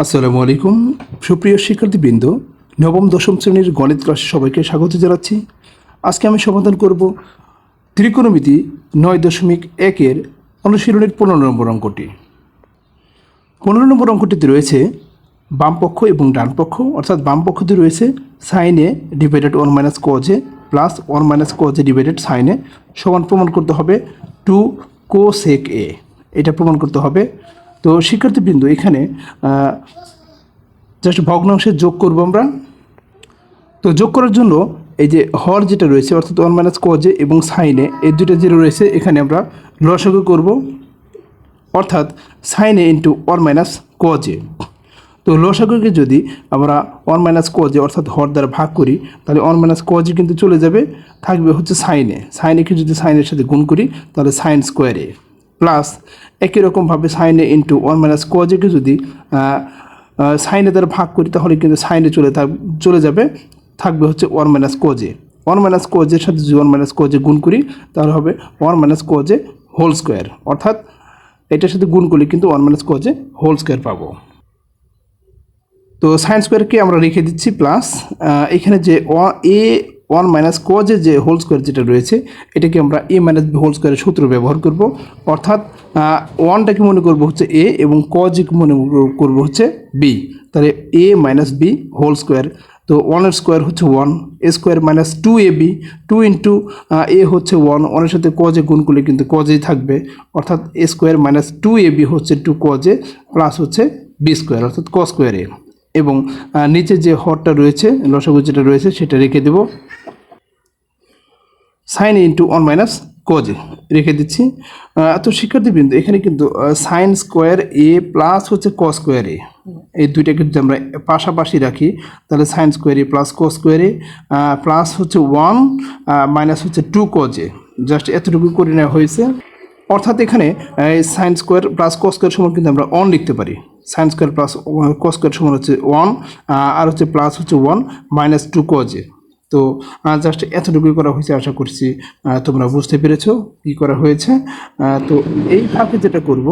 আসসালামু আলাইকুম সুপ্রিয় শিক্ষার্থীবৃন্দ, নবম দশম শ্রেণীর গণিত ক্লাসে সবাইকে স্বাগত জানাচ্ছি। আজকে আমি সমাধান করব ত্রিকোণমিতি 9.1-এর অনুশীলনের 15 নম্বর অঙ্কটি। 15 নম্বর অঙ্কটিতে রয়েছে বামপক্ষ এবং ডানপক্ষ, অর্থাৎ বামপক্ষতে রয়েছে sine A divided 1 - cos a plus 1 - cos a divided sine A সমান প্রমাণ করতে হবে 2 cosec a। এটা প্রমাণ করতে হবে। তো শিক্ষার্থীবৃন্দ, এখানে জাস্ট ভগ্নাংশের যোগ করব আমরা। তো যোগ করার জন্য এই যে হর যেটা রয়েছে অর্থাৎ 1 - cos a এবং সাইন এ, এই দুটো যেটা রয়েছে এখানে আমরা লসাগু করব, অর্থাৎ sign a into 1 - cos a। তো লসাগুকে যদি আমরা 1 - cos a অর্থাৎ হর দ্বারা ভাগ করি তাহলে 1 - cos a কিন্তু চলে যাবে, থাকবে হচ্ছে সাইন এ। সাইন একে যদি সাইনের সাথে গুণ করি তাহলে সাইন স্কোয়ার এ প্লাস একই রকমভাবে sine a into 1 - cos a কে যদি সাইনে দ্বারা ভাগ করি তাহলে কিন্তু সাইনে চলে যাবে, থাকবে হচ্ছে 1 - cos a। 1 - cos a এর সাথে যদি 1 - cos a গুণ করি তাহলে হবে 1 - cos a হোল স্কোয়ার, অর্থাৎ এটার সাথে গুণ করলে কিন্তু 1 - cos a হোল স্কোয়ার পাবো। তো সাইন স্কোয়ারকে আমরা রেখে দিচ্ছি প্লাস এখানে যে এ 1 - cos a যে হোল স্কোয়ার যেটা রয়েছে এটাকে আমরা a - b হোল স্কোয়ারের সূত্র ব্যবহার করব, অর্থাৎ 1টাকে মনে করব হচ্ছে a এবং cos a কে মনে করব হচ্ছে b। তাহলে a - b হোল স্কোয়ার, তো 1 স্কোয়ার হচ্ছে 1, a square minus 2ab, 2 into a হচ্ছে 1, 1 এর সাথে cos a গুণ করলে কিন্তু cos a থাকবে, অর্থাৎ a স্কোয়ার মাইনাস 2ab হচ্ছে 2 cos a প্লাস হচ্ছে b স্কোয়ার অর্থাৎ cos স্কোয়ার a। এবং নিচে যে হরটা রয়েছে লসাগু যেটা রয়েছে সেটা রেখে দেব, সাইন ইন্টু 1 - cos a রেখে দিচ্ছি। তো শিক্ষার্থীবৃন্দ, এখানে কিন্তু সাইন স্কোয়ার এ প্লাস হচ্ছে cos স্কোয়ার এ, এই দুইটাকে যদি আমরা পাশাপাশি রাখি তাহলে সাইন স্কোয়ার এ প্লাস cos স্কোয়ার এ প্লাস হচ্ছে 1 মাইনাস হচ্ছে 2 cos a, জাস্ট এতটুকু করে নেওয়া হয়েছে। অর্থাৎ এখানে sine square plus cos square সমান কিন্তু আমরা 1 লিখতে পারি। Sine square plus cos square সমান হচ্ছে 1 আর হচ্ছে প্লাস হচ্ছে 1 মাইনাস 2 cos a। তো জাস্ট এতটুকুই করা হয়েছে, আশা করছি তোমরা বুঝতে পেরেছো কী করা হয়েছে। তো এই ভাগে যেটা করব,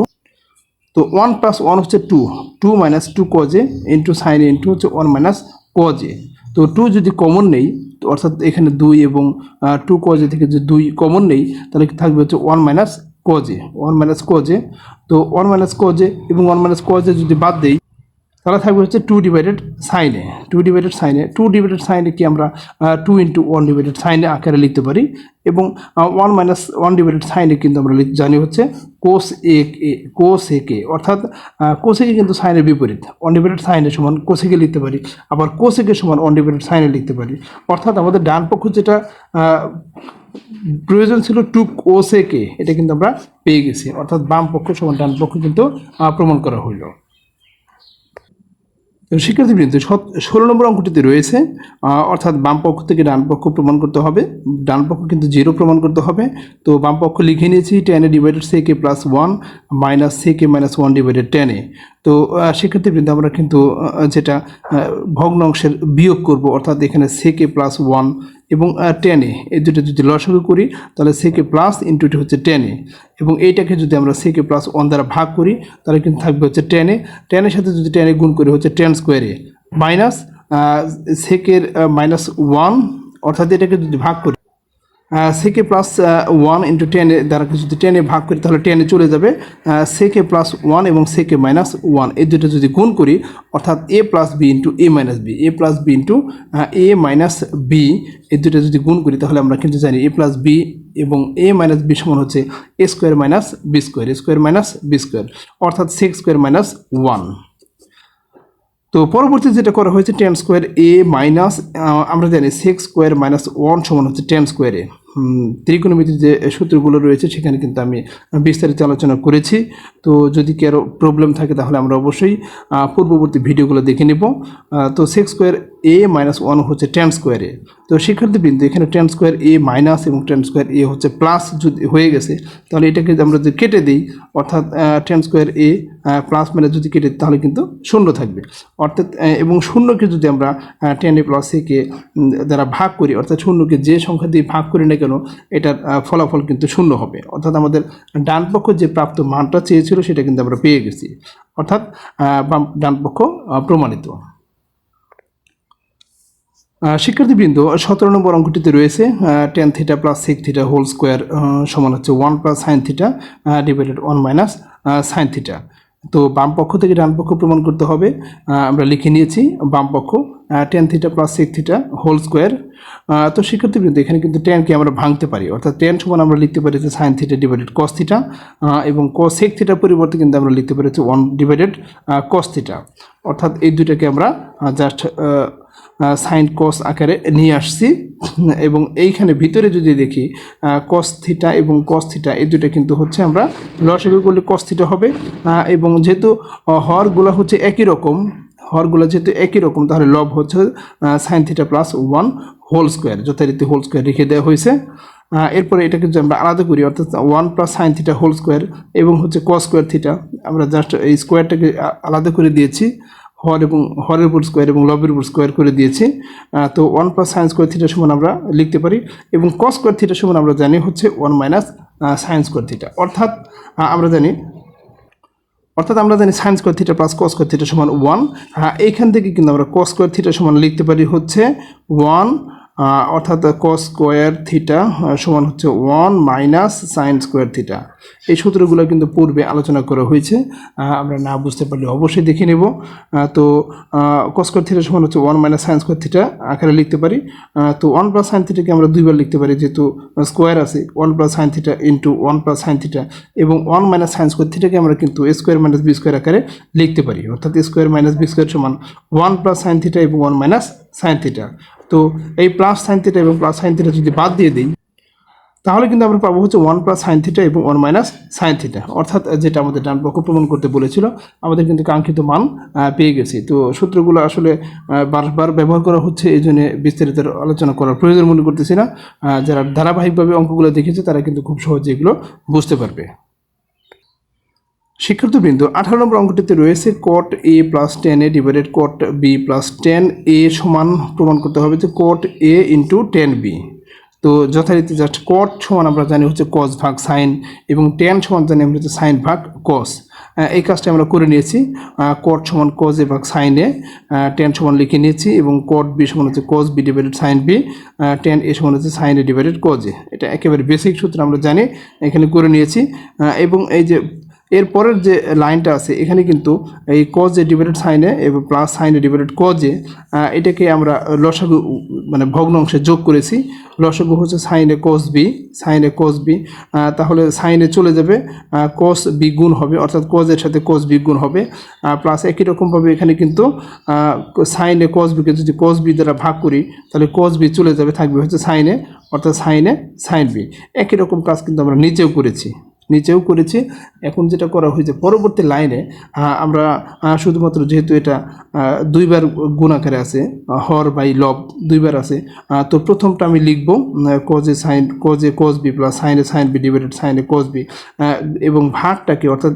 তো 1 + 1 হচ্ছে 2, 2 - 2 cos a into sign into হচ্ছে 1 - cos a। তো 2 যদি কমন নেই, তো অর্থাৎ এখানে 2 এবং 2 cos a থেকে যদি 2 কমন নেই তাহলে থাকবে হচ্ছে 1 - cos a, 1 - cos a। তো 1 - cos a এবং 1 - cos a যদি বাদ দেই তাহলে থাকবে হচ্ছে 2 ডিভাইডেড সাইন এ, 2 ডিভাইডেড সাইন এ। 2 ডিভাইডেড সাইন এ কি আমরা 2 ইন্টু 1 ডিভাইডেড সাইন এ আকারে লিখতে পারি, এবং 1 ডিভাইডেড সাইন এ কিন্তু আমরা জানি হচ্ছে কোস এ, কোস এ কে, অর্থাৎ কোস এ কিন্তু সাইনের বিপরীত। 1 ডিভাইডেড সাইন এ সমান কোস এ কে লিখতে পারি, আবার কোস এ কে সমান 1 ডিভাইডেড সাইন এ লিখতে পারি। অর্থাৎ আমাদের ডান পক্ষ যেটা প্রয়োজন ছিল 2 cos a কে, এটা কিন্তু আমরা পেয়ে গেছি, অর্থাৎ বাম পক্ষ সমান ডান পক্ষ কিন্তু প্রমাণ করা হইল। শিক্ষার্থীবৃন্দ, 16 নম্বর অঙ্কটিতে রয়েছে অর্থাৎ বাম পক্ষ থেকে ডান পক্ষ প্রমাণ করতে হবে, ডান পক্ষ কিন্তু 0 প্রমাণ করতে হবে। তো বাম পক্ষ লিখে নিয়েছি tan a divided sec a plus 1 minus sec a minus 1 divided tan a। তো শিক্ষার্থীবৃন্দ, আমরা কিন্তু যেটা ভগ্নাংশের বিয়োগ করব, অর্থাৎ এখানে sec a প্লাস 1 এবং tan a, এই দুটো যদি লসাগু করি তাহলে sec a প্লাস ইন্টু এটা হচ্ছে tan a, এবং এইটাকে যদি আমরা sec a প্লাস 1 দ্বারা ভাগ করি তাহলে কিন্তু থাকবে হচ্ছে tan a। tan এর সাথে যদি tan a গুণ করি হচ্ছে tan square a minus sec এর মাইনাস 1, অর্থাৎ এটাকে যদি ভাগ করি sec a plus 1 into tan a দ্বারা যদি tan a ভাগ করি তাহলে tan a চলে যাবে, sec a প্লাস 1 এবং sec a মাইনাস 1 এই দুটো যদি গুণ করি অর্থাৎ a plus b into a minus b, a plus b into a minus b, এই দুটো যদি গুণ করি তাহলে আমরা কিন্তু জানি a প্লাস b এবং a মাইনাস b সমান হচ্ছে a square minus b square, a square minus b square, অর্থাৎ sec স্কোয়ার মাইনাস 1। তো পরবর্তী যেটা করা হয়েছে tan স্কোয়ার a মাইনাস, আমরা জানি sec স্কোয়ার মাইনাস 1 সমান হচ্ছে tan স্কোয়ার a। ত্রিকোণমিতির যে সূত্রগুলো রয়েছে সেখানে কিন্তু আমি বিস্তারিত আলোচনা করেছি। তো যদি কারো প্রবলেম থাকে তাহলে আমরা অবশ্যই পূর্ববর্তী ভিডিওগুলো দেখে নেব। তো sec স্কোয়ার a মাইনাস 1 হচ্ছে tan স্কোয়ার a। তো শিক্ষার্থীবৃন্দ, এখানে tan স্কোয়ার a মাইনাস এবং tan স্কোয়ার a হচ্ছে প্লাস যদি হয়ে গেছে তাহলে এটাকে আমরা যদি কেটে দিই, অর্থাৎ tan square a plus minus যদি কেটে তাহলে কিন্তু শূন্য থাকবে অর্থাৎ এবং শূন্যকে যদি আমরা 10a প্লাস a-কে দ্বারা ভাগ করি অর্থাৎ শূন্যকে যে সংখ্যা দিয়ে ভাগ করি না কেন এটার ফলাফল কিন্তু শূন্য হবে অর্থাৎ আমাদের ডান পক্ষ যে প্রাপ্ত মানটা চেয়েছিল সেটা কিন্তু আমরা পেয়ে গেছি অর্থাৎ ডান পক্ষ প্রমাণিত। শিক্ষার্থীবৃন্দ 17 নম্বর অঙ্কটিতে রয়েছে tan theta plus sec theta whole square সমান হচ্ছে 1 plus sine theta divided 1 minus sine theta. তো বাম পক্ষ থেকে ডান পক্ষ প্রমাণ করতে হবে। আমরা লিখে নিয়েছি বাম পক্ষ tan theta plus sec theta whole square. তো শিক্ষার্থীবৃন্দ এখানে কিন্তু ট্যানকে আমরা ভাঙতে পারি অর্থাৎ ট্যান সমান আমরা লিখতে পারি যে sign theta divided cos theta এবং sec থিটার পরিবর্তে কিন্তু আমরা লিখতে পারি যে 1 ডিভাইডেড কস থিটা অর্থাৎ এই দুইটাকে আমরা জাস্ট সাইন কস আকারে নিয়ে আসছি এবং এইখানে ভিতরে যদি দেখি কস থিটা এবং কস থিটা এই দুটো কিন্তু হচ্ছে আমরা লসাগু করলে কস থিটা হবে এবং যেহেতু হরগুলো হচ্ছে একই রকম হরগুলো যেহেতু একই রকম তাহলে লব হচ্ছে sine theta plus 1 whole square যথারীতি হোল স্কোয়ার রেখে দেওয়া হয়েছে। এরপরে এটাকে যদি আমরা আলাদা করি অর্থাৎ 1 plus sine theta whole square এবং হচ্ছে কস স্কোয়ার থিটা আমরা জাস্ট এই স্কোয়ারটাকে আলাদা করে দিয়েছি হর এবং হরের উপর স্কোয়ার এবং লবের উপর স্কোয়ার করে দিয়েছি। তো 1 প্লাস সাইন স্কোয়ার থিটা সমান আমরা লিখতে পারি এবং কস স্কোয়ার থিটা সমান আমরা জানি হচ্ছে 1 মাইনাস সাইন স্কোয়ার থিটা অর্থাৎ আমরা জানি sine square theta plus cos square theta সমান 1। এইখান থেকে কিন্তু আমরা কস স্কোয়ার থিটা সমান লিখতে পারি হচ্ছে 1 অর্থাৎ কস স্কোয়ার থিটা সমান হচ্ছে 1 মাইনাস সাইন স্কোয়ার থিটা। এই সূত্রগুলো কিন্তু পূর্বে আলোচনা করা হয়েছে আমরা না বুঝতে পারলে অবশ্যই দেখে নেব। তো কস স্কোয়ার থিটা সমান হচ্ছে 1 মাইনাস সাইন স্কোয়ার থিটা আকারে লিখতে পারি। তো 1 প্লাস সাইন থিটাকে আমরা দুইবার লিখতে পারি যেহেতু স্কোয়ার আছে 1 plus sine theta into 1 plus sine theta এবং 1 মাইনাস সাইন স্কোয়ার থিটাকে আমরা কিন্তু এ স্কোয়ার মাইনাস বি স্কোয়ার আকারে লিখতে পারি অর্থাৎ এ স্কোয়ার মাইনাস বি স্কোয়ার সমান 1 প্লাস সাইন থিটা এবং 1 মাইনাস সাইন থিটা। তো এই প্লাস সাইন থিটা এবং প্লাস সাইন থিটা যদি বাদ দিয়ে দিই তাহলে কিন্তু আমরা পাবো হচ্ছে 1 প্লাস সাইন থিটা এবং 1 মাইনাস সাইন থিটা অর্থাৎ যেটা আমাদের ডান পক্ষ প্রমাণ করতে বলেছিল আমাদের কিন্তু কাঙ্ক্ষিত মান পেয়ে গেছি। তো সূত্রগুলো আসলে বারবার ব্যবহার করা হচ্ছে এই জন্য বিস্তারিত আলোচনা করার প্রয়োজন মনে করতেছি না। যারা ধারাবাহিকভাবে অঙ্কগুলো দেখেছে তারা কিন্তু খুব সহজে এগুলো বুঝতে পারবে। শিক্ষার্থীবৃন্দ 18 নম্বর অঙ্কটিতে রয়েছে cot a plus 10a divided cot b plus 10a সমান প্রমাণ করতে হবে যে cot a ইন্টু 10b। তো যথারীতি জাস্ট cot সমান আমরা জানি হচ্ছে cos ভাগ সাইন এবং tan সমান জানি আমরা হচ্ছে সাইন ভাগ cos। এই কাজটা আমরা করে নিয়েছি cot সমান cos a ভাগ সাইন a tan সমান লিখে নিয়েছি এবং cot b সমান হচ্ছে cos b divided sine b tan a সমান হচ্ছে sine a divided cos a। এটা একেবারে বেসিক সূত্র আমরা জানি এখানে করে নিয়েছি এবং এই যে এরপরের যে লাইনটা আছে এখানে কিন্তু এই cos a divided sine a এবং plus sine a divided cos a এটাকে আমরা লসাগু মানে ভগ্নাংশে যোগ করেছি। লসাগু হচ্ছে সাইন a cos b তাহলে সাইন a চলে যাবে cos b গুণ হবে অর্থাৎ cos এর সাথে cos b গুণ হবে প্লাস একই রকমভাবে এখানে কিন্তু সাইন a cos b কে যদি cos b দ্বারা ভাগ করি তাহলে cos b চলে যাবে থাকবে হচ্ছে সাইন a অর্থাৎ সাইন a সাইন b। একই রকম কাজ কিন্তু আমরা নিচেও করেছি। এখন যেটা করা হয়েছে পরবর্তী লাইনে আমরা শুধুমাত্র যেহেতু এটা দুইবার গুণ আকারে আছে হর বাই লব দুইবার আছে তো প্রথমটা আমি লিখব cos a cos b plus sine a sine b divided sine a cos b এবং ভাগটাকে অর্থাৎ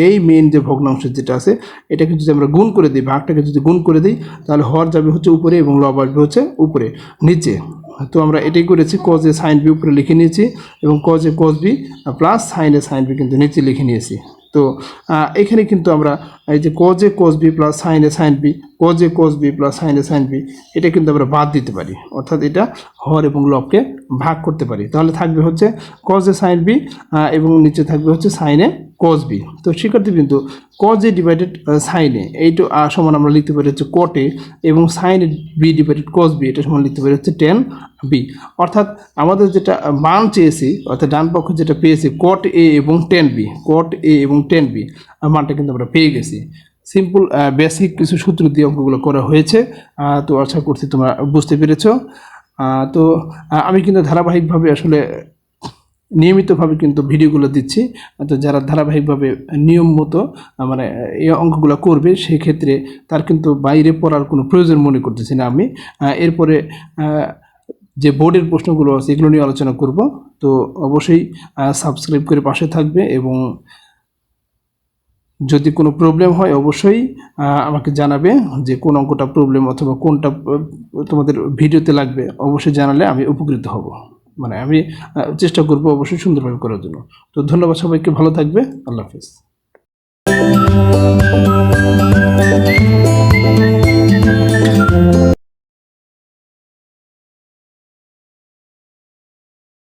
এই মেইন যে ভগ্নাংশ যেটা আছে এটাকে যদি আমরা গুণ করে দিই ভাগটাকে যদি গুণ করে দিই তাহলে হর যাবে হচ্ছে উপরে এবং লব আসবে হচ্ছে উপরে নিচে। তো আমরা এটাই করেছি cos a sin b উপরে লিখে নিয়েছি এবং cos a cos b plus sin a sin b কিন্তু নিচে লিখে নিয়েছি। তো এখানে কিন্তু আমরা এই যে cos a cos b plus sin a sin b cos a cos b plus sin a sin b এটা কিন্তু আমরা বাদ দিতে পারি অর্থাৎ এটা হর এবং লবকে ভাগ করতে পারি তাহলে থাকবে হচ্ছে cos a sin b এবং নিচে থাকবে হচ্ছে sin a cos b। তো শিক্ষার্থীবৃন্দ cos a divided sin a এইটা সমান আমরা লিখতে পারি হচ্ছে cot a এবং sin a b divided cos b এটা সমান লিখতে পারি হচ্ছে tan b। অর্থাৎ আমাদের যেটা মান চেয়েছি অর্থাৎ ডান পক্ষ যেটা পেয়েছি cot a এবং tan b মানটা কিন্তু আমরা পেয়ে গেছি। সিম্পল বেসিক কিছু সূত্র দিয়ে অঙ্কগুলো করা হয়েছে তো আশা করছি তোমরা বুঝতে পেরেছ। তো আমি কিন্তু ধারাবাহিকভাবে আসলে নিয়মিতভাবে কিন্তু ভিডিওগুলো দিচ্ছি। তো যারা ধারাবাহিকভাবে নিয়ম মতো মানে এই অঙ্কগুলো করবে সেই ক্ষেত্রে তার কিন্তু বাইরে পড়ার কোনো প্রয়োজন মনে করতেছি না আমি। এরপরে যে বোর্ডের প্রশ্নগুলো আছে এগুলো নিয়ে আলোচনা করব। তো অবশ্যই সাবস্ক্রাইব করে পাশে থাকবে এবং যদি কোনো প্রবলেম হয় অবশ্যই আমাকে জানাবে যে কোন অঙ্কটা প্রবলেম অথবা কোনটা তোমাদের ভিডিওতে লাগবে, অবশ্যই জানালে আমি উপকৃত হব। মানে আমি চেষ্টা করব অবশ্যই সুন্দরভাবে করার জন্য। তো ধন্যবাদ সবাইকে, ভালো থাকবে, আল্লাহ হাফেজ।